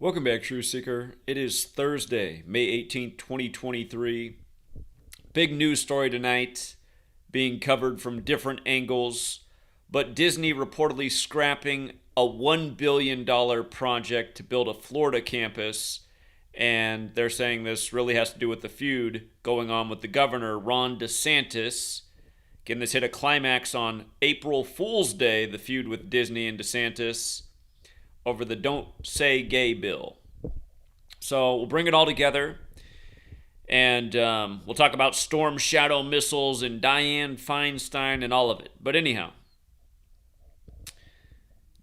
Welcome back, Truth Seeker. It is Thursday, May 18th, 2023. Big news story tonight being covered from different angles, but Disney reportedly scrapping a $1 billion project to build a Florida campus, and they're saying this really has to do with the feud going on with the governor, Ron DeSantis. Again, this hit a climax on April Fool's Day, the feud with Disney and DeSantis over the Don't Say Gay bill. So we'll bring it all together, and we'll talk about Storm Shadow missiles and Dianne Feinstein and all of it. But anyhow,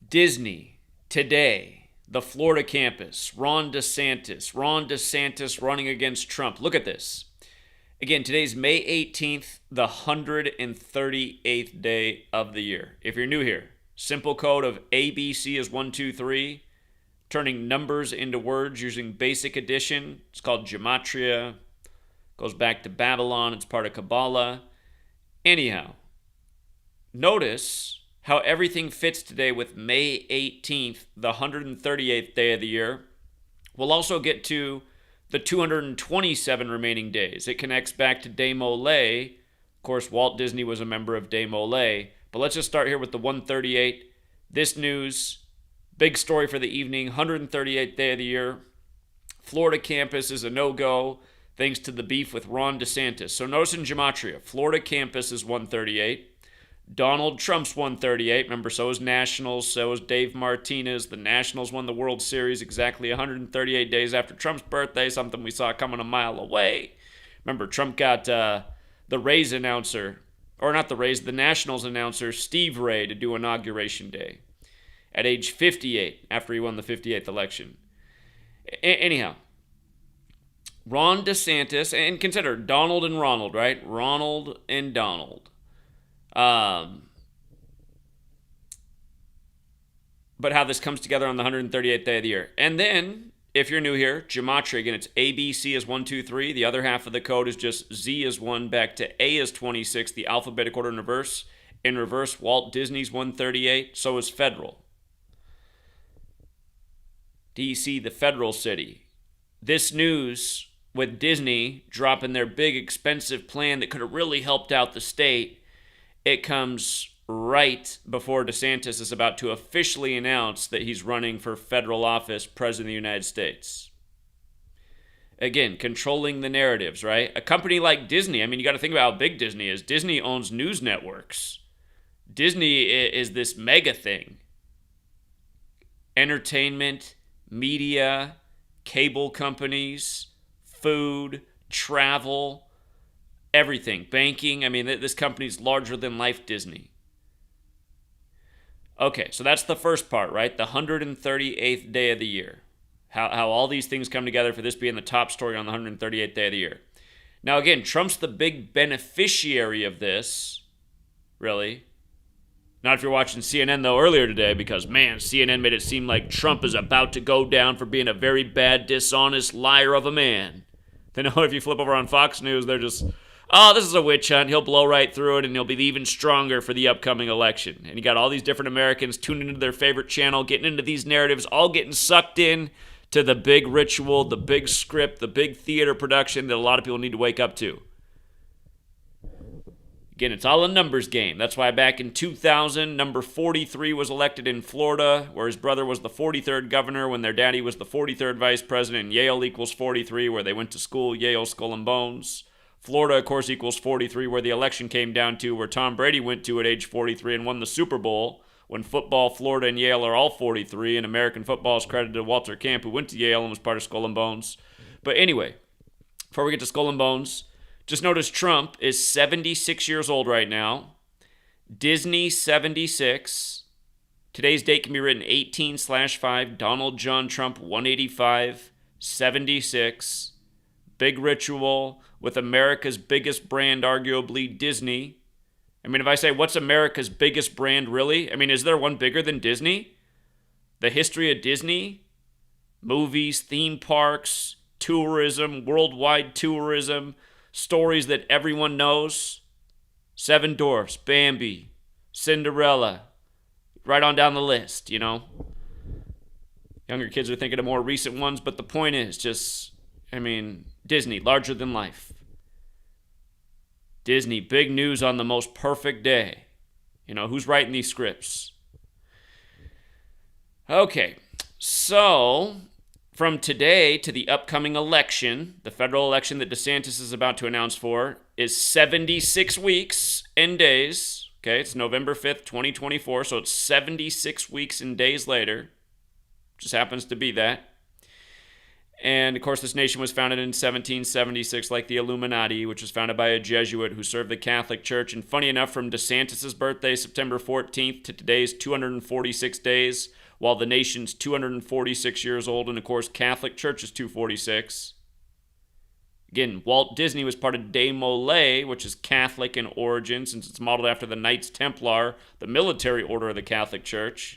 Disney today, the Florida campus, Ron DeSantis running against Trump. Look at this. Again, today's May 18th, the 138th day of the year. If you're new here, simple code of ABC is 1, 2, 3. Turning numbers into words using basic addition. It's called Gematria. Goes back to Babylon. It's part of Kabbalah. Anyhow, notice how everything fits today with May 18th, the 138th day of the year. We'll also get to the 227 remaining days. It connects back to DeMolay. Of course, Walt Disney was a member of DeMolay. But let's just start here with the 138. This news, big story for the evening, 138th day of the year. Florida campus is a no-go thanks to the beef with Ron DeSantis. So notice in Gematria, Florida campus is 138. Donald Trump's 138. Remember, so is Nationals, so is Dave Martinez. The Nationals won the World Series exactly 138 days after Trump's birthday, something we saw coming a mile away. Remember, Trump got the Rays announcer, or not the Rays, the Nationals announcer, Steve Ray, to do Inauguration Day at age 58 after he won the 58th election. Anyhow, Ron DeSantis, and consider Donald and Ronald, right? Ronald and Donald. But how this comes together on the 138th day of the year. And then, if you're new here, Gematria, again, it's ABC is 1, 2, 3. The other half of the code is just Z is 1 back to A is 26, the alphabetic order in reverse. In reverse, Walt Disney's 138, so is federal. DC, the federal city. This news with Disney dropping their big expensive plan that could have really helped out the state, it comes right before DeSantis is about to officially announce that he's running for federal office, President of the United States. Again, controlling the narratives, right? A company like Disney, I mean, you got to think about how big Disney is. Disney owns news networks. Disney is this mega thing. Entertainment, media, cable companies, food, travel, everything. Banking. I mean, this company's larger than life Disney. Okay, so that's the first part, right? The 138th day of the year. How all these things come together for this being the top story on the 138th day of the year. Now, again, Trump's the big beneficiary of this, really. Not if you're watching CNN, though, earlier today, because, man, CNN made it seem like Trump is about to go down for being a very bad, dishonest liar of a man. Then if you flip over on Fox News, they're just, oh, this is a witch hunt. He'll blow right through it, and he'll be even stronger for the upcoming election. And you got all these different Americans tuning into their favorite channel, getting into these narratives, all getting sucked in to the big ritual, the big script, the big theater production that a lot of people need to wake up to. Again, it's all a numbers game. That's why back in 2000, number 43 was elected in Florida, where his brother was the 43rd governor when their daddy was the 43rd vice president. And Yale equals 43, where they went to school, Yale, Skull and Bones. Florida, of course, equals 43, where the election came down to, where Tom Brady went to at age 43 and won the Super Bowl. When football, Florida, and Yale are all 43, and American football is credited to Walter Camp, who went to Yale and was part of Skull and Bones. But anyway, before we get to Skull and Bones, just notice Trump is 76 years old right now. Disney, 76. Today's date can be written 18/5. Donald John Trump, 185, 76. Big ritual with America's biggest brand, arguably Disney. I mean, if I say, what's America's biggest brand really? I mean, is there one bigger than Disney? The history of Disney? Movies, theme parks, tourism, worldwide tourism, stories that everyone knows. Seven Dwarfs, Bambi, Cinderella, right on down the list, you know. Younger kids are thinking of more recent ones, but the point is just, Disney, larger than life. Disney, big news on the most perfect day. Who's writing these scripts? Okay, so from today to the upcoming election, the federal election that DeSantis is about to announce for, is 76 weeks and days. Okay, it's November 5th, 2024, so it's 76 weeks and days later. Just happens to be that. And, of course, this nation was founded in 1776, like the Illuminati, which was founded by a Jesuit who served the Catholic Church. And funny enough, from DeSantis' birthday, September 14th, to today's 246 days, while the nation's 246 years old, and, of course, Catholic Church is 246. Again, Walt Disney was part of DeMolay, which is Catholic in origin, since it's modeled after the Knights Templar, the military order of the Catholic Church.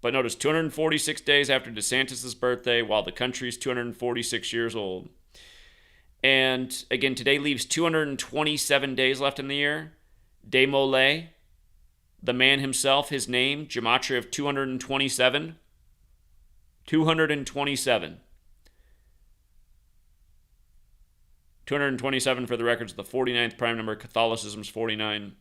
But notice, 246 days after DeSantis' birthday, while the country's 246 years old. And again, today leaves 227 days left in the year. DeMolay, the man himself, his name, Gematria of 227. 227. 227 for the records, the 49th prime number. Catholicism's 49.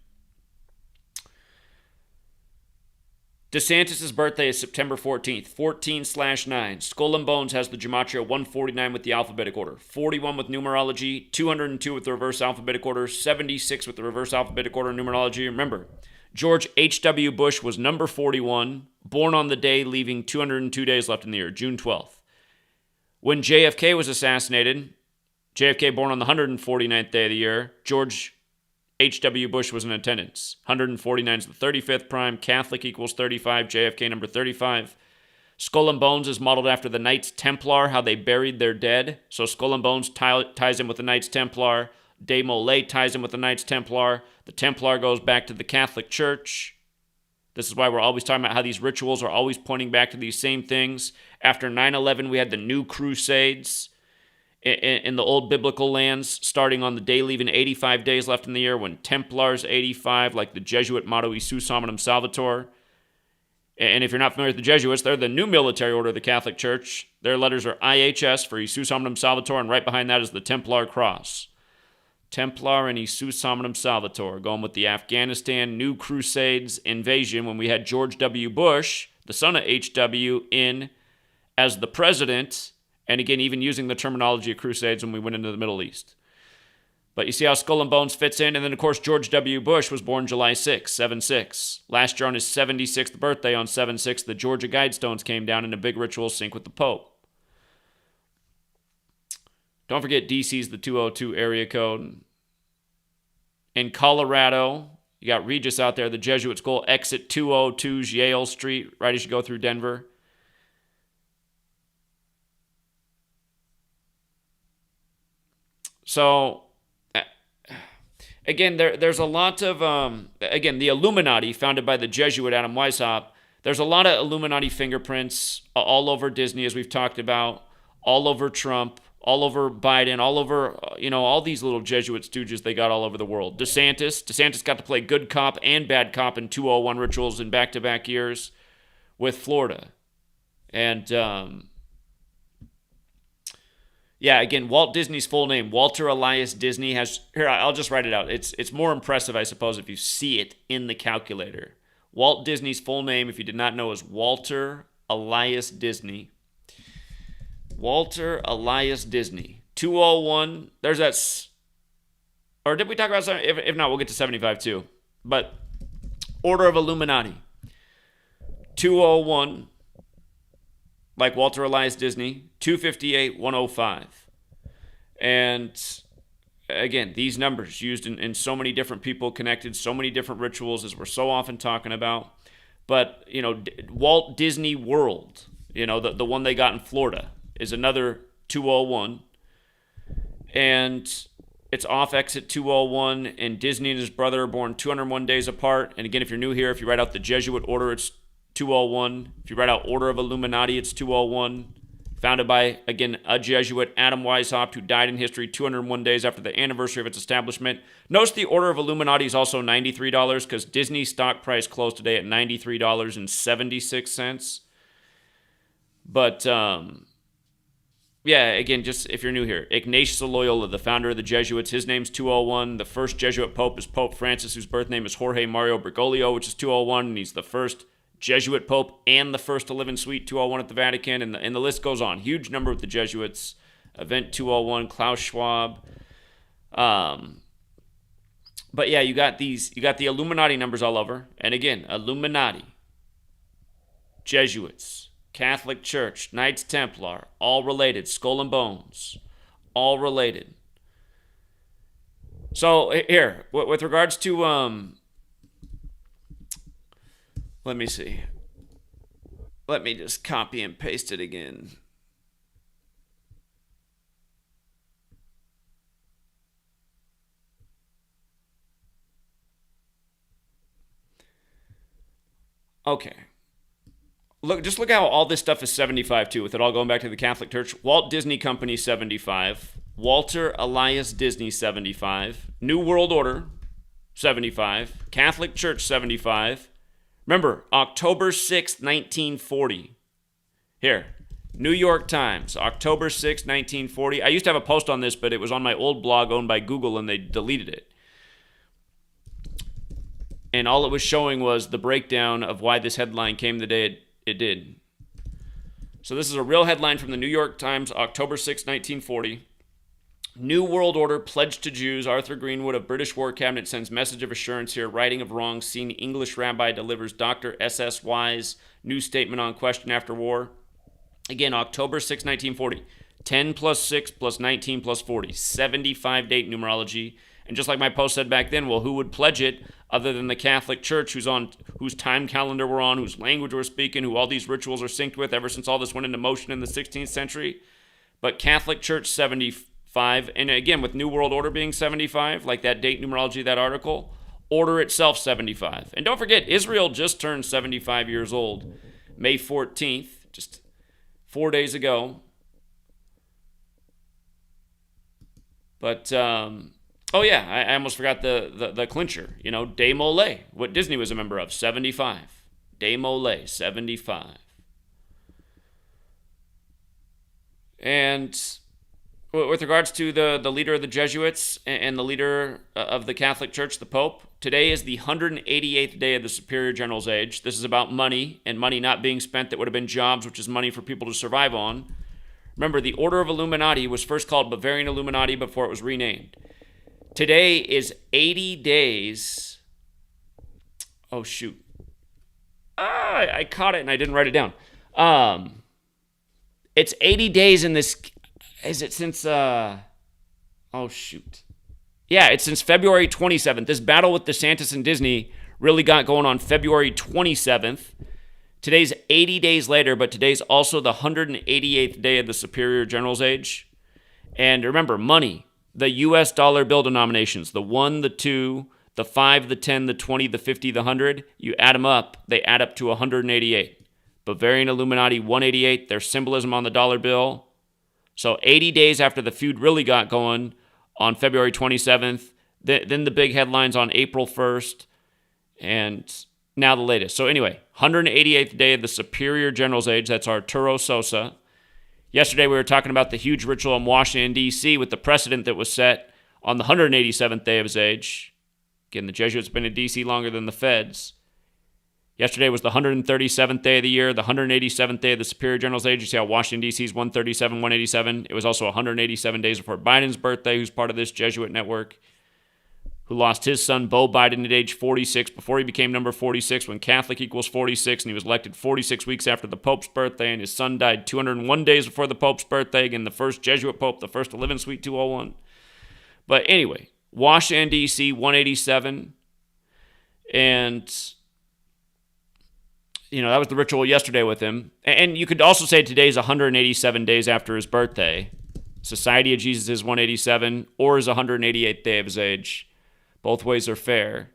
DeSantis' birthday is September 14th, 14/9. Skull and Bones has the Gematria 149 with the alphabetic order, 41 with numerology, 202 with the reverse alphabetic order, 76 with the reverse alphabetic order numerology. Remember, George H.W. Bush was number 41, born on the day, leaving 202 days left in the year, June 12th. When JFK was assassinated, JFK born on the 149th day of the year, George H.W. Bush was in attendance. 149 is the 35th prime. Catholic equals 35. JFK number 35. Skull and Bones is modeled after the Knights Templar, how they buried their dead. So Skull and Bones ties in with the Knights Templar. DeMolay ties in with the Knights Templar. The Templar goes back to the Catholic Church. This is why we're always talking about how these rituals are always pointing back to these same things. After 9/11, we had the New Crusades in the old biblical lands, starting on the day leaving 85 days left in the year, when Templars 85, like the Jesuit motto, Isus Hominum Salvator. And if you're not familiar with the Jesuits, they're the new military order of the Catholic Church. Their letters are IHS for Isus Hominum Salvator, and right behind that is the Templar cross. Templar and Isus Hominum Salvator, going with the Afghanistan New Crusades invasion when we had George W. Bush, the son of H.W., in as the president. And again, even using the terminology of Crusades when we went into the Middle East. But you see how Skull and Bones fits in? And then, of course, George W. Bush was born July 6, 7/6. Last year on his 76th birthday on 7/6, the Georgia Guidestones came down in a big ritual sync with the Pope. Don't forget, DC's the 202 area code. In Colorado, you got Regis out there, the Jesuit School, exit 202's Yale Street, right as you go through Denver. So, again, there's a lot of, the Illuminati, founded by the Jesuit Adam Weishaupt, there's a lot of Illuminati fingerprints all over Disney, as we've talked about, all over Trump, all over Biden, all over, all these little Jesuit stooges they got all over the world. DeSantis got to play good cop and bad cop in 201 rituals in back-to-back years with Florida. And, yeah, again, Walt Disney's full name, Walter Elias Disney, here, I'll just write it out. It's more impressive, I suppose, if you see it in the calculator. Walt Disney's full name, if you did not know, is Walter Elias Disney. Walter Elias Disney. 201, there's that, or did we talk about something? If not, we'll get to 75 too. But Order of Illuminati. 201, like Walter Elias Disney, 258, 105. And again, these numbers used in so many different people connected, so many different rituals, as we're so often talking about. But, Walt Disney World, the one they got in Florida, is another 201. And it's off exit 201, and Disney and his brother are born 201 days apart. And again, if you're new here, if you write out the Jesuit order, it's 201. If you write out Order of Illuminati, it's 201. Founded by, again, a Jesuit, Adam Weishaupt, who died in history 201 days after the anniversary of its establishment. Notice the Order of Illuminati is also $93 because Disney's stock price closed today at $93.76. But yeah, again, just if you're new here, Ignatius of Loyola, the founder of the Jesuits, his name's 201. The first Jesuit pope is Pope Francis, whose birth name is Jorge Mario Bergoglio, which is 201, and he's the first Jesuit pope and the first to live in Suite 201 at the Vatican, and the list goes on. Huge number with the Jesuits. Event 201, Klaus Schwab. But yeah, you got the Illuminati numbers all over. And again, Illuminati, Jesuits, Catholic Church, Knights Templar, all related. Skull and Bones, all related. So here, with regards to, let me see. Let me just copy and paste it again. Okay. Look how all this stuff is 75 too, with it all going back to the Catholic Church. Walt Disney Company 75, Walter Elias Disney 75, New World Order 75, Catholic Church 75. Remember, October 6th, 1940. Here, New York Times, October 6th, 1940. I used to have a post on this, but it was on my old blog owned by Google and they deleted it. And all it was showing was the breakdown of why this headline came the day it did. So this is a real headline from the New York Times, October 6, 1940. New World Order pledged to Jews. Arthur Greenwood of British War Cabinet sends message of assurance here. Righting of wrongs seen. English rabbi delivers Dr. S.S. Wise new statement on question after war. Again, October 6, 1940. 10 plus 6 plus 19 plus 40. 75 date numerology. And just like my post said back then, well, who would pledge it other than the Catholic Church, whose time calendar we're on, whose language we're speaking, who all these rituals are synced with ever since all this went into motion in the 16th century? But Catholic Church 75, and again, with New World Order being 75, like that date numerology, that article, Order itself 75. And don't forget, Israel just turned 75 years old, May 14th, just 4 days ago. But, oh yeah, I almost forgot the clincher. You know, DeMolay, what Disney was a member of, 75. DeMolay, 75. And with regards to the leader of the Jesuits and the leader of the Catholic Church, the Pope, today is the 188th day of the Superior General's Age. This is about money, and money not being spent that would have been jobs, which is money for people to survive on. Remember, the Order of Illuminati was first called Bavarian Illuminati before it was renamed. Today is 80 days. Oh, shoot. I caught it and I didn't write it down. It's 80 days in this. Is it since, oh, shoot. Yeah, it's since February 27th. This battle with DeSantis and Disney really got going on February 27th. Today's 80 days later, but today's also the 188th day of the Superior General's Age. And remember, money. The U.S. dollar bill denominations, the 1, the 2, the 5, the 10, the 20, the 50, the 100, you add them up, they add up to 188. Bavarian Illuminati, 188, their symbolism on the dollar bill. So 80 days after the feud really got going on February 27th, then the big headlines on April 1st, and now the latest. So anyway, 188th day of the Superior General's Age, that's Arturo Sosa. Yesterday, we were talking about the huge ritual in Washington, D.C. with the precedent that was set on the 187th day of his age. Again, the Jesuits have been in D.C. longer than the Feds. Yesterday was the 137th day of the year, the 187th day of the Superior General's Age. You see how Washington, D.C. is 137, 187. It was also 187 days before Biden's birthday, who's part of this Jesuit network, who lost his son, Beau Biden, at age 46 before he became number 46 when Catholic equals 46, and he was elected 46 weeks after the Pope's birthday, and his son died 201 days before the Pope's birthday. Again, the first Jesuit Pope, the first to live in Suite 201. But anyway, Washington, D.C., 187, and, you know, that was the ritual yesterday with him. And you could also say today's 187 days after his birthday. Society of Jesus is 187, or his 188th day of his age. Both ways are fair.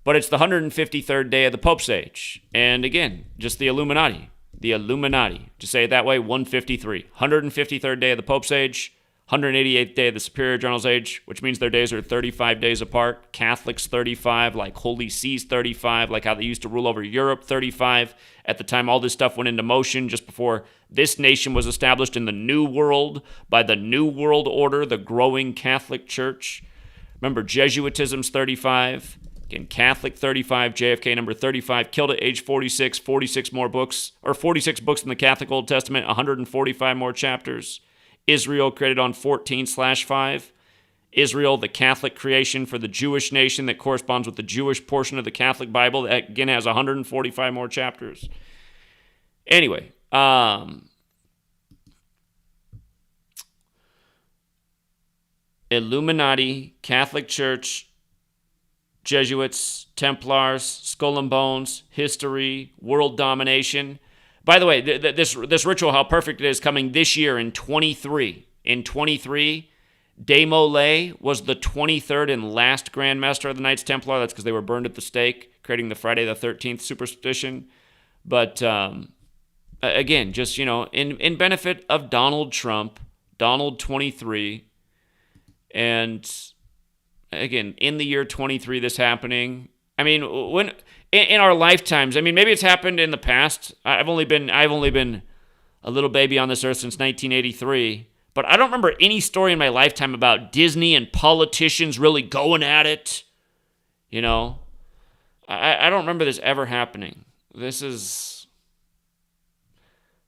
But it's the 153rd day of the Pope's age. And again, just the Illuminati. The Illuminati. To say it that way, 153. 153rd day of the Pope's age, 188th day of the Superior General's Age, which means their days are 35 days apart. Catholics 35, like Holy See's 35, like how they used to rule over Europe 35. At the time all this stuff went into motion, just before this nation was established in the New World by the New World Order, the growing Catholic Church. Remember, Jesuitism's 35. Again, Catholic 35, JFK number 35, killed at age 46, 46 more books, or 46 books in the Catholic Old Testament, 145 more chapters. Israel created on 14/5. Israel, the Catholic creation for the Jewish nation that corresponds with the Jewish portion of the Catholic Bible, that again has 145 more chapters. Anyway, Illuminati, Catholic Church, Jesuits, Templars, Skull and Bones, history, world domination. By the way, this ritual, how perfect it is, coming this year in 23. In 23, DeMolay was the 23rd and last Grand Master of the Knights Templar. That's because they were burned at the stake, creating the Friday the 13th superstition. But again, just, in benefit of Donald Trump, Donald 23, and again, in the year 23, this happening. I mean, when in our lifetimes, I mean, maybe it's happened in the past. I've only been a little baby on this earth since 1983, but I don't remember any story in my lifetime about Disney and politicians really going at it. I don't remember this ever happening. This is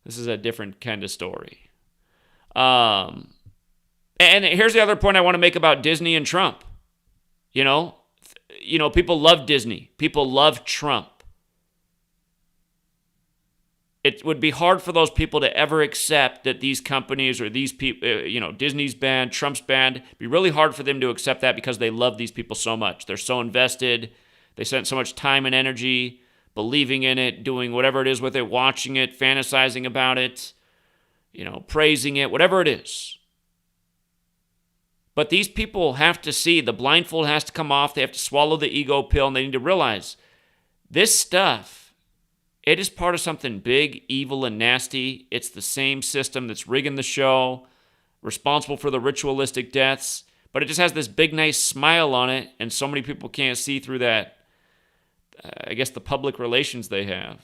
a different kind of story. And here's the other point I want to make about Disney and Trump. People love Disney. People love Trump. It would be hard for those people to ever accept that these companies or these people, Disney's banned, Trump's banned. It'd be really hard for them to accept that because they love these people so much. They're so invested. They spent so much time and energy believing in it, doing whatever it is with it, watching it, fantasizing about it, praising it, whatever it is. But these people have to see, the blindfold has to come off, they have to swallow the ego pill, and they need to realize this stuff, it is part of something big, evil, and nasty. It's the same system that's rigging the show, responsible for the ritualistic deaths, but it just has this big, nice smile on it, and so many people can't see through that, the public relations they have.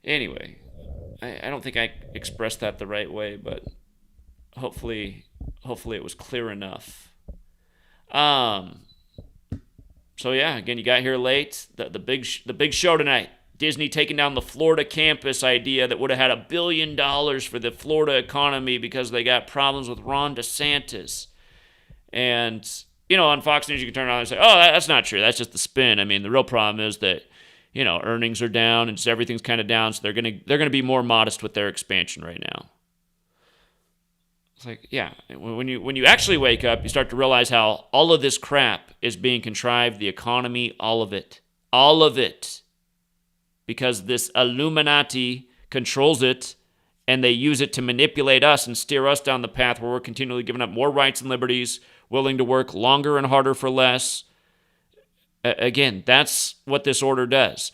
Anyway, I don't think I expressed that the right way, but hopefully it was clear enough. So yeah, again, you got here late. The big show tonight. Disney taking down the Florida campus idea that would have had $1 billion for the Florida economy because they got problems with Ron DeSantis. And on Fox News you can turn around and say, "Oh, that's not true. That's just the spin." I mean, the real problem is that earnings are down and just everything's kind of down, so they're gonna be more modest with their expansion right now. It's like, yeah, when you actually wake up, you start to realize how all of this crap is being contrived, the economy, all of it, because this Illuminati controls it, and they use it to manipulate us and steer us down the path where we're continually giving up more rights and liberties, willing to work longer and harder for less. Again, that's what this order does.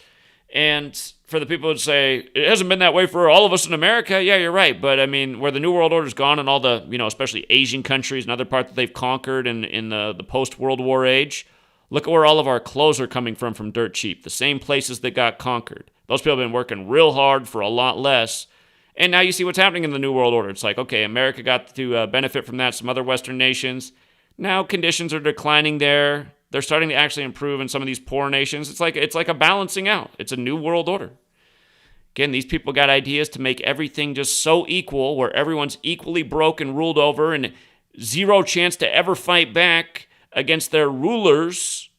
And for the people who say, it hasn't been that way for all of us in America, yeah, you're right. But I mean, where the New World Order's gone and all the, especially Asian countries and other parts that they've conquered in the post-World War age, look at where all of our clothes are coming from dirt cheap. The same places that got conquered. Those people have been working real hard for a lot less. And now you see what's happening in the New World Order. It's like, okay, America got to benefit from that, some other Western nations. Now conditions are declining there. They're starting to actually improve in some of these poor nations. It's like a balancing out. It's a new world order. Again, these people got ideas to make everything just so equal, where everyone's equally broke and ruled over and zero chance to ever fight back against their rulers,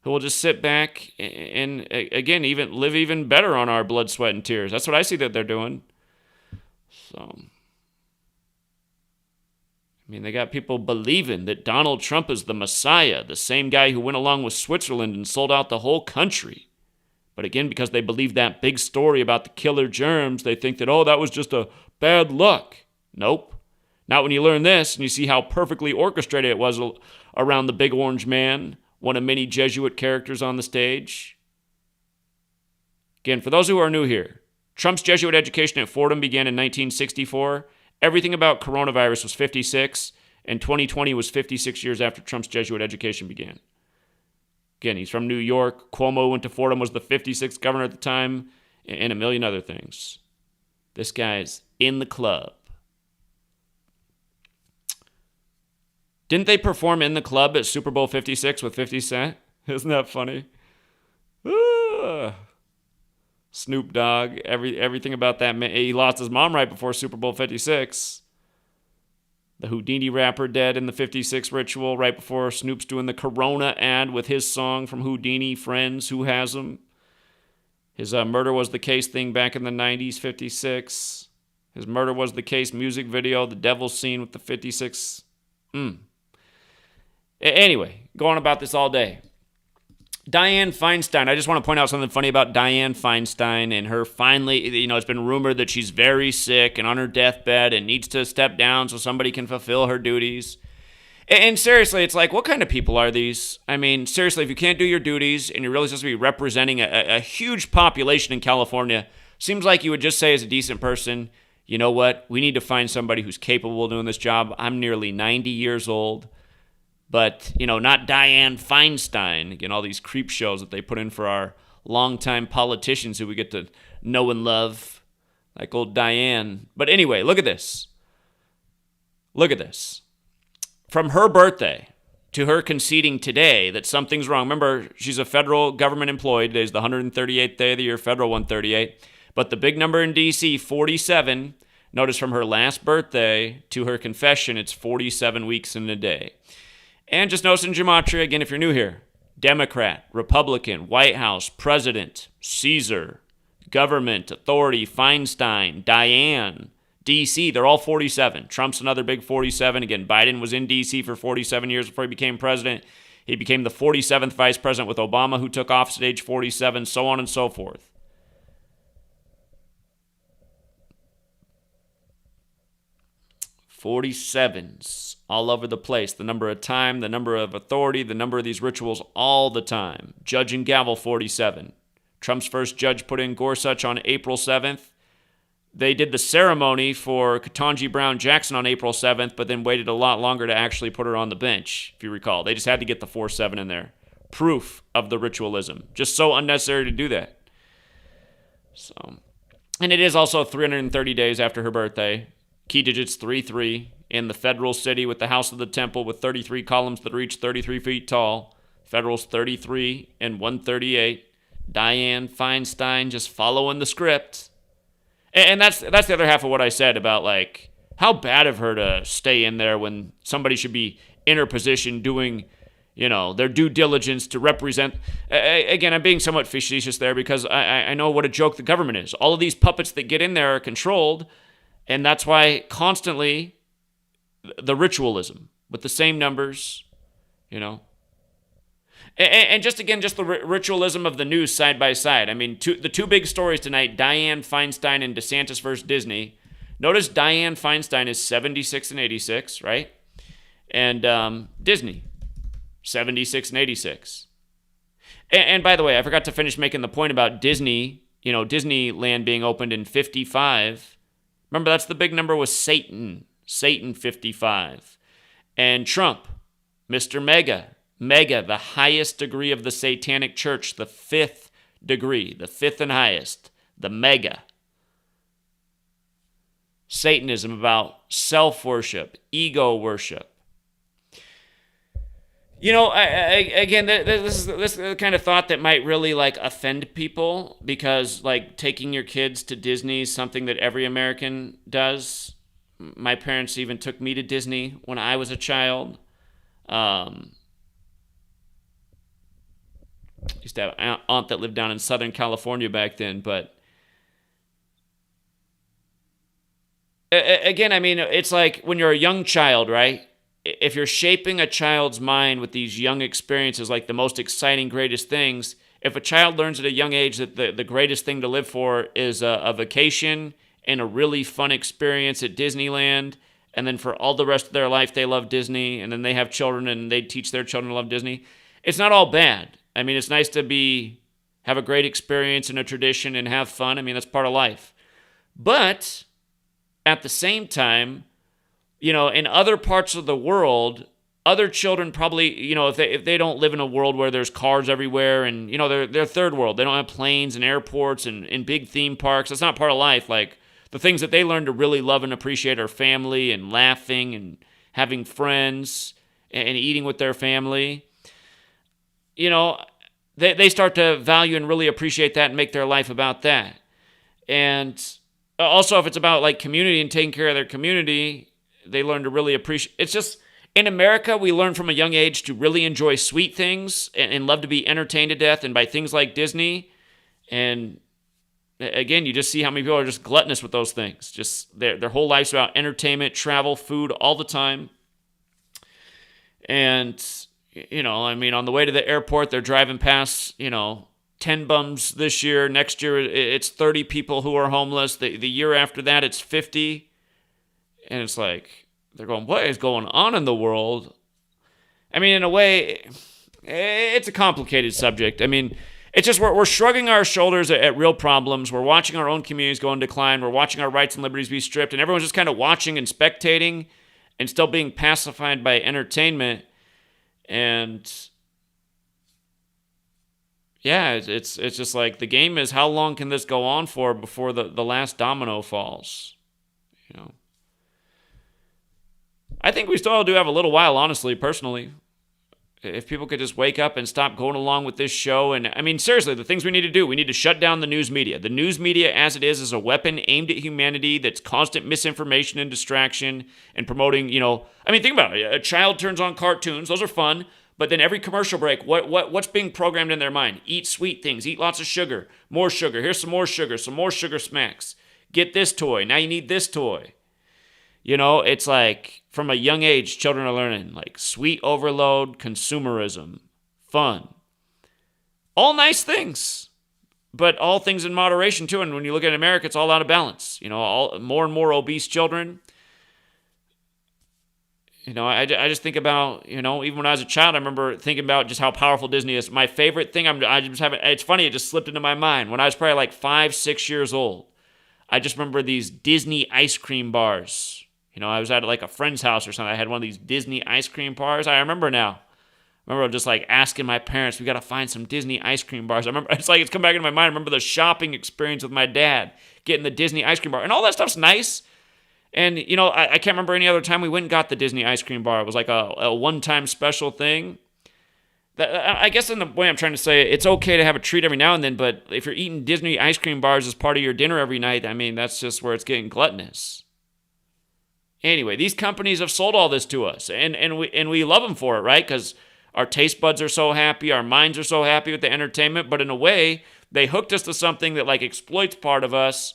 who will just sit back and again, live even better on our blood, sweat, and tears. That's what I see that they're doing. So, they got people believing that Donald Trump is the Messiah, the same guy who went along with Switzerland and sold out the whole country. But again, because they believe that big story about the killer germs, they think that, that was just a bad luck. Nope. Not when you learn this and you see how perfectly orchestrated it was around the big orange man, one of many Jesuit characters on the stage. Again, for those who are new here, Trump's Jesuit education at Fordham began in 1964, Everything about coronavirus was 56, and 2020 was 56 years after Trump's Jesuit education began. Again, he's from New York. Cuomo went to Fordham, was the 56th governor at the time, and a million other things. This guy's in the club. Didn't they perform in the club at Super Bowl 56 with 50 Cent? Isn't that funny? Snoop Dogg, everything about that man. He lost his mom right before Super Bowl 56. The Houdini rapper dead in the 56 ritual right before Snoop's doing the Corona ad with his song from Houdini, Friends, Who Has 'Em? His Murder Was the Case thing back in the 90s, 56. His Murder Was the Case music video, the Devil's Scene with the 56. Anyway, go on about this all day. Dianne Feinstein. I just want to point out something funny about Dianne Feinstein and her finally, it's been rumored that she's very sick and on her deathbed and needs to step down so somebody can fulfill her duties. And seriously, it's like, what kind of people are these? I mean, seriously, if you can't do your duties and you're really supposed to be representing a huge population in California, seems like you would just say as a decent person, you know what? We need to find somebody who's capable of doing this job. I'm nearly 90 years old. But, not Dianne Feinstein. Again, all these creep shows that they put in for our longtime politicians who we get to know and love, like old Dianne. But anyway, look at this. Look at this. From her birthday to her conceding today that something's wrong. Remember, she's a federal government employee. Today's the 138th day of the year, federal 138. But the big number in D.C., 47. Notice from her last birthday to her confession, it's 47 weeks in a day. And just notice in Gematria, again, if you're new here, Democrat, Republican, White House, President, Caesar, government, authority, Feinstein, Dianne, D.C., they're all 47. Trump's another big 47. Again, Biden was in D.C. for 47 years before he became president. He became the 47th vice president with Obama, who took office at age 47, so on and so forth. '47s all over the place. The number of time, the number of authority, the number of these rituals all the time. Judge and gavel, 47. Trump's first judge put in Gorsuch on April 7th. They did the ceremony for Ketanji Brown Jackson on April 7th, but then waited a lot longer to actually put her on the bench, if you recall. They just had to get the 4-7 in there. Proof of the ritualism. Just so unnecessary to do that. And it is also 330 days after her birthday. Key digits 33 in the federal city with the House of the Temple with 33 columns that reach 33 feet tall. Federal's 33 and 138. Dianne Feinstein just following the script. And that's the other half of what I said about, like, how bad of her to stay in there when somebody should be in her position doing, their due diligence to represent. Again, I'm being somewhat facetious there because I know what a joke the government is. All of these puppets that get in there are controlled. And that's why constantly the ritualism with the same numbers, And just the ritualism of the news side by side. I mean, the two big stories tonight, Dianne Feinstein and DeSantis versus Disney. Notice Dianne Feinstein is 76 and 86, right? And Disney, 76 and 86. And by the way, I forgot to finish making the point about Disney, Disneyland being opened in 55. Remember, that's the big number was Satan 55. And Trump, Mr. Mega, the highest degree of the satanic church, the 5th degree, the 5th and highest, the mega. Satanism about self-worship, ego worship. Again, this is the kind of thought that might really, offend people because, taking your kids to Disney is something that every American does. My parents even took me to Disney when I was a child. Used to have an aunt that lived down in Southern California back then, but again, I mean, it's like when you're a young child, right? If you're shaping a child's mind with these young experiences, like the most exciting, greatest things, if a child learns at a young age that the greatest thing to live for is a vacation and a really fun experience at Disneyland, and then for all the rest of their life they love Disney, and then they have children and they teach their children to love Disney, it's not all bad. I mean, it's nice to have a great experience and a tradition and have fun. I mean, that's part of life. But at the same time, in other parts of the world, other children probably, if they don't live in a world where there's cars everywhere and, they're third world. They don't have planes and airports and big theme parks. That's not part of life. Like, the things that they learn to really love and appreciate are family and laughing and having friends and eating with their family. They start to value and really appreciate that and make their life about that. And also, if it's about like community and taking care of their community, they learn to really appreciate. It's just, in America, we learn from a young age to really enjoy sweet things and love to be entertained to death and by things like Disney. And again, you just see how many people are just gluttonous with those things. Just their whole life's about entertainment, travel, food all the time. And, on the way to the airport, they're driving past, 10 bums this year. Next year, it's 30 people who are homeless. The year after that, it's 50. And it's like, they're going, what is going on in the world? In a way, it's a complicated subject. It's just we're shrugging our shoulders at real problems. We're watching our own communities go in decline. We're watching our rights and liberties be stripped. And everyone's just kind of watching and spectating and still being pacified by entertainment. And yeah, it's just like the game is, how long can this go on for before the last domino falls? I think we still do have a little while, honestly, personally. If people could just wake up and stop going along with this show. And seriously, the things we need to do, we need to shut down the news media. The news media as it is a weapon aimed at humanity that's constant misinformation and distraction and promoting, think about it. A child turns on cartoons. Those are fun. But then every commercial break, what's being programmed in their mind? Eat sweet things. Eat lots of sugar. More sugar. Here's some more sugar smacks. Get this toy. Now you need this toy. It's like from a young age, children are learning like sweet overload, consumerism, fun. All nice things, but all things in moderation too. And when you look at America, it's all out of balance. More and more obese children. I just think about, even when I was a child, I remember thinking about just how powerful Disney is. My favorite thing, it's funny, it just slipped into my mind. When I was probably like 5, 6 years old, I just remember these Disney ice cream bars. I was at like a friend's house or something. I had one of these Disney ice cream bars. I remember now. I remember just like asking my parents, we got to find some Disney ice cream bars. I remember, it's come back into my mind. I remember the shopping experience with my dad, getting the Disney ice cream bar. And all that stuff's nice. And, I can't remember any other time we went and got the Disney ice cream bar. It was like a one-time special thing. I guess in the way I'm trying to say it, it's okay to have a treat every now and then, but if you're eating Disney ice cream bars as part of your dinner every night, that's just where it's getting gluttonous. Anyway, these companies have sold all this to us, and we love them for it, right? Because our taste buds are so happy, our minds are so happy with the entertainment, but in a way, they hooked us to something that like exploits part of us,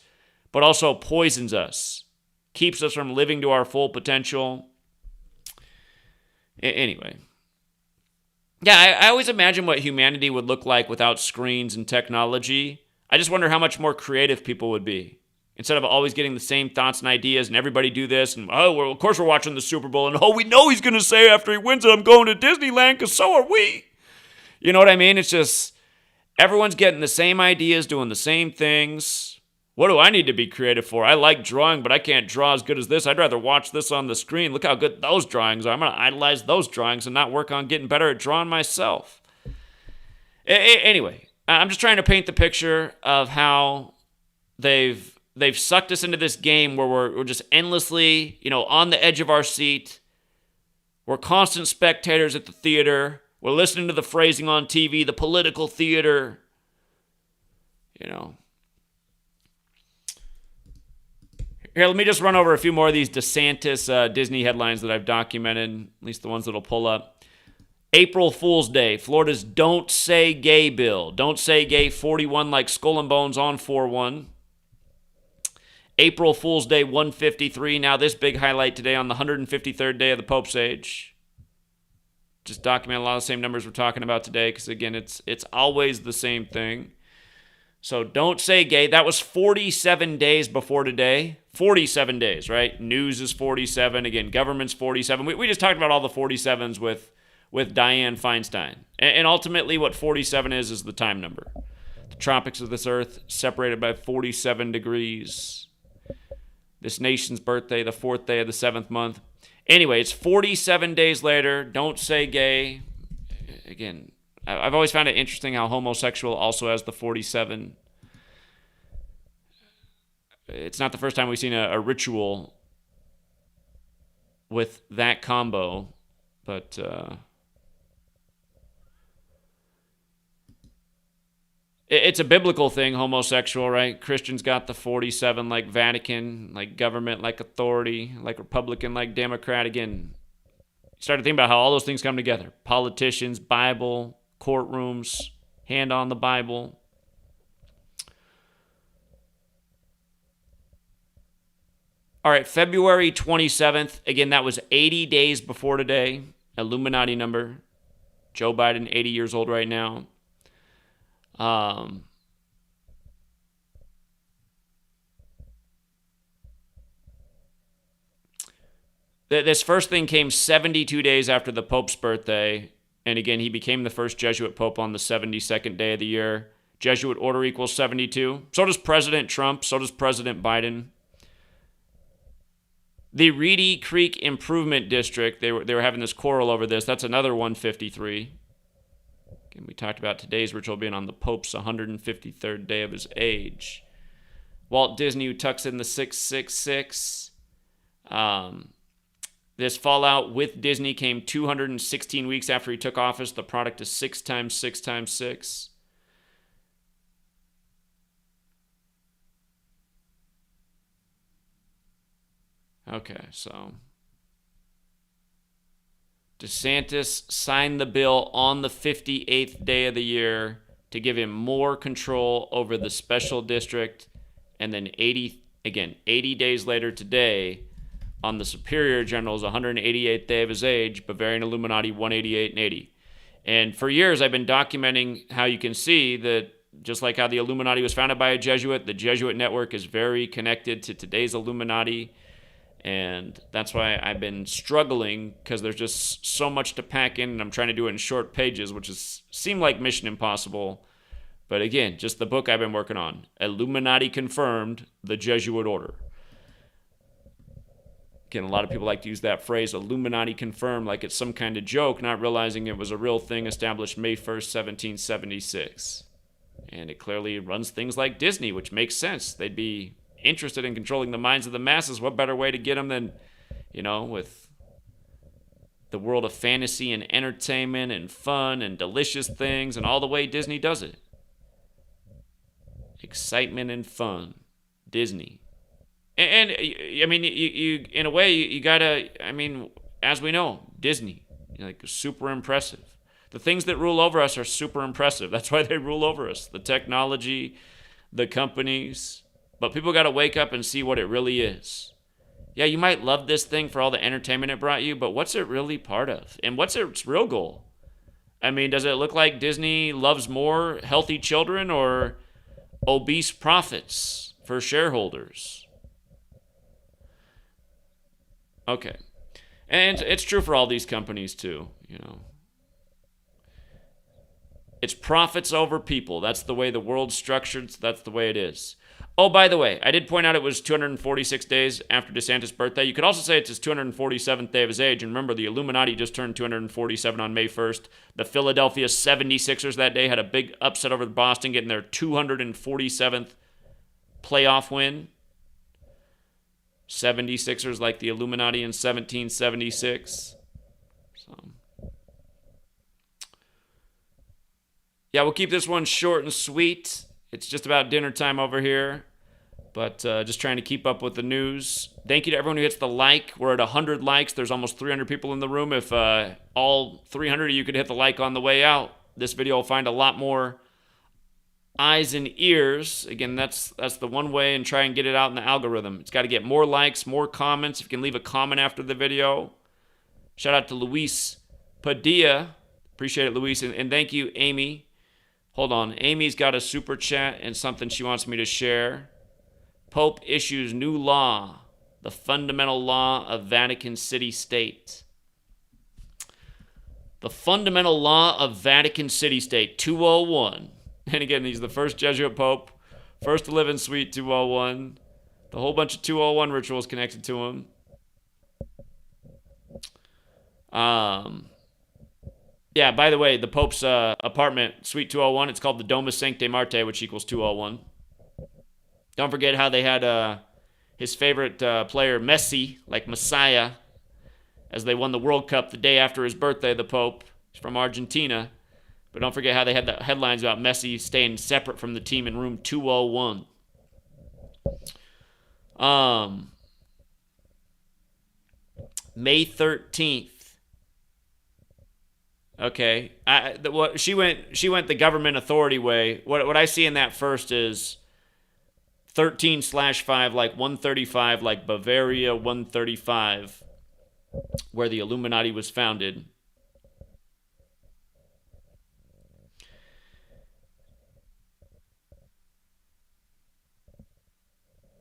but also poisons us, keeps us from living to our full potential. Anyway. Yeah, I always imagine what humanity would look like without screens and technology. I just wonder how much more creative people would be. Instead of always getting the same thoughts and ideas and everybody do this and, well, of course we're watching the Super Bowl and, we know he's going to say after he wins it, I'm going to Disneyland because so are we. You know what I mean? It's just everyone's getting the same ideas, doing the same things. What do I need to be creative for? I like drawing, but I can't draw as good as this. I'd rather watch this on the screen. Look how good those drawings are. I'm going to idolize those drawings and not work on getting better at drawing myself. Anyway, I'm just trying to paint the picture of how they've sucked us into this game where we're just endlessly, on the edge of our seat. We're constant spectators at the theater. We're listening to the phrasing on TV, the political theater. Here, let me just run over a few more of these DeSantis Disney headlines that I've documented, at least the ones that'll pull up. April Fool's Day, Florida's Don't Say Gay bill. Don't Say Gay 41 like Skull and Bones on 4-1. April Fool's Day 153. Now this big highlight today on the 153rd day of the Pope's age. Just document a lot of the same numbers we're talking about today because, again, it's always the same thing. So don't say gay. That was 47 days before today. 47 days, right? News is 47. Again, government's 47. We just talked about all the 47s with Dianne Feinstein. And ultimately what 47 is the time number. The tropics of this earth separated by 47 degrees. this nation's birthday, the 4th day of the 7th month. Anyway, it's 47 days later. Don't say gay. Again, I've always found it interesting how homosexual also has the 47. It's not the first time we've seen a ritual with that combo, but it's a biblical thing, homosexual, right? Christians got the 47, like Vatican, like government, like authority, like Republican, like Democrat. Again, started thinking about how all those things come together. Politicians, Bible, courtrooms, hand on the Bible. All right, February 27th. Again, that was 80 days before today. Illuminati number. Joe Biden, 80 years old right now. This first thing came 72 days after the Pope's birthday. And again, he became the first Jesuit Pope on the 72nd day of the year. Jesuit order equals 72. So does President Trump. So does President Biden. The Reedy Creek Improvement District, they were having this quarrel over this. That's another 153. Again, we talked about today's ritual being on the Pope's 153rd day of his age. Walt Disney, who tucks in the 666. This fallout with Disney came 216 weeks after he took office. The product is 6 times 6 times 6. Okay, so DeSantis signed the bill on the 58th day of the year to give him more control over the special district. And then 80 days later today, on the Superior General's 188th day of his age, Bavarian Illuminati 188 and 80. And for years, I've been documenting how you can see that just like how the Illuminati was founded by a Jesuit, the Jesuit network is very connected to today's Illuminati. And that's why I've been struggling, because there's just so much to pack in, and I'm trying to do it in short pages, which seem like mission impossible. But again, just the book I've been working on, Illuminati Confirmed, the Jesuit Order. Again, a lot of people like to use that phrase, Illuminati Confirmed, like it's some kind of joke, not realizing it was a real thing established May 1st, 1776. And it clearly runs things like Disney, which makes sense. They'd be interested in controlling the minds of the masses. What better way to get them than, with the world of fantasy and entertainment and fun and delicious things and all the way Disney does it. Excitement and fun. Disney. And I mean, you in a way, you gotta, as we know, Disney, super impressive. The things that rule over us are super impressive. That's why they rule over us. The technology, the companies. But people got to wake up and see what it really is. Yeah, you might love this thing for all the entertainment it brought you, but what's it really part of? And what's its real goal? Does it look like Disney loves more healthy children or obese profits for shareholders? Okay. And it's true for all these companies too, It's profits over people. That's the way the world's structured, so that's the way it is. Oh, by the way, I did point out it was 246 days after DeSantis' birthday. You could also say it's his 247th day of his age. And remember, the Illuminati just turned 247 on May 1st. The Philadelphia 76ers that day had a big upset over Boston, getting their 247th playoff win. 76ers like the Illuminati in 1776. So, yeah, we'll keep this one short and sweet. It's just about dinner time over here, but just trying to keep up with the news. Thank you to everyone who hits the like. We're at 100 likes. There's almost 300 people in the room. If all 300 of you could hit the like on the way out, this video will find a lot more eyes and ears. Again, that's the one way, and try and get it out in the algorithm. It's got to get more likes, more comments. If you can leave a comment after the video. Shout out to Luis Padilla. Appreciate it, Luis. And thank you, Amy. Hold on. Amy's got a super chat and something she wants me to share. Pope issues new law, the fundamental law of Vatican City State. The fundamental law of Vatican City State, 201. And again, he's the first Jesuit Pope, first to live in Suite 201. The whole bunch of 201 rituals connected to him. Yeah, by the way, the Pope's apartment, Suite 201, it's called the Domus Sancte Marte, which equals 201. Don't forget how they had his favorite player, Messi, like Messiah, as they won the World Cup the day after his birthday, the Pope. He's from Argentina. But don't forget how they had the headlines about Messi staying separate from the team in room 201. May 13th. Okay. She went the government authority way. What I see in that first is 13/5, like 135, like Bavaria 135, where the Illuminati was founded.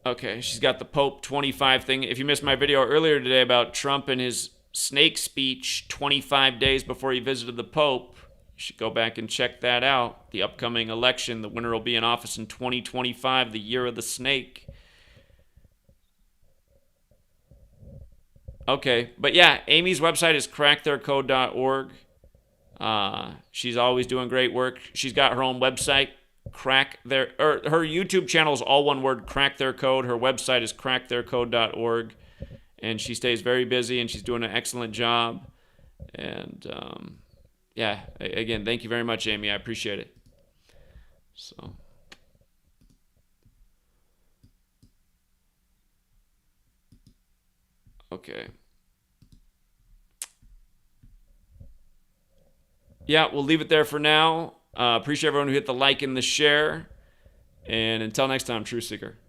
Okay, she's got the Pope 25 thing. If you missed my video earlier today about Trump and his snake speech 25 days before he visited the Pope, you should go back and check that out. The upcoming election, the winner will be in office in 2025, the year of the snake. Okay, but yeah, Amy's website is cracktheircode.org. She's always doing great work. She's got her own website, her YouTube channel is all one word, Crack Their Code. Her website is cracktheircode.org, and she stays very busy, and she's doing an excellent job. And yeah, again, thank you very much, Amy. I appreciate it. So. Okay. Yeah, we'll leave it there for now. Appreciate everyone who hit the like and the share. And until next time, Truth Seeker.